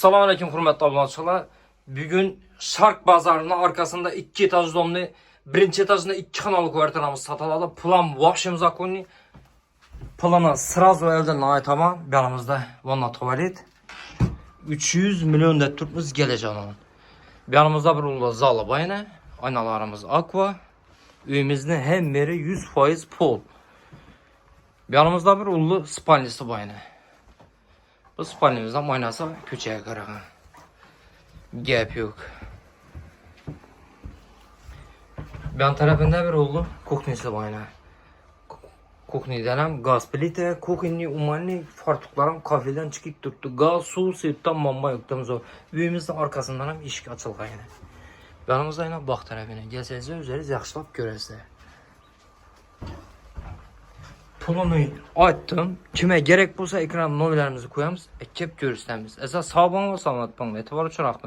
Selamünaleyküm hürmetli abonatçılar. Bugün Şark bazarının arkasında 2 etaj domlu, birinci etajında 2 kanallı kvartiramız satıldı. Plan vahşim zakonni. Plana sразу elden ait ama yanımızda vanna tuvalet. 300 milyon da turpumuz gelecek onun. Yanımızda bir ulu zalı bayına. Aynalarımız aqua. Üyümüzün hem biri 100% pol. Yanımızda bir ulu spalnisi bayına. Bu spalnimizden oynasa köçeye karağa. Gap yok. Ben tarafında bir oldu. Kuhnisi bayına. Kuhni'den hem gaz plite, kuhni umanli fartuklarım kafeden çıkıp tuttu. Gaz, su, sıyıptan mamba yoktum zor. Büyümüzün arkasından hem işik açıldı yine. Yanımızda yine bak tarafına. Gelsenize üzeriz yaxşılap görəsiniz. Pulunu açtım. Kime gerek bulsa ekran nomerlerimizi koyarız. Ekip görürseniz. Esas sağ olun ve sağlıklı olun. Etibar uçuraklı.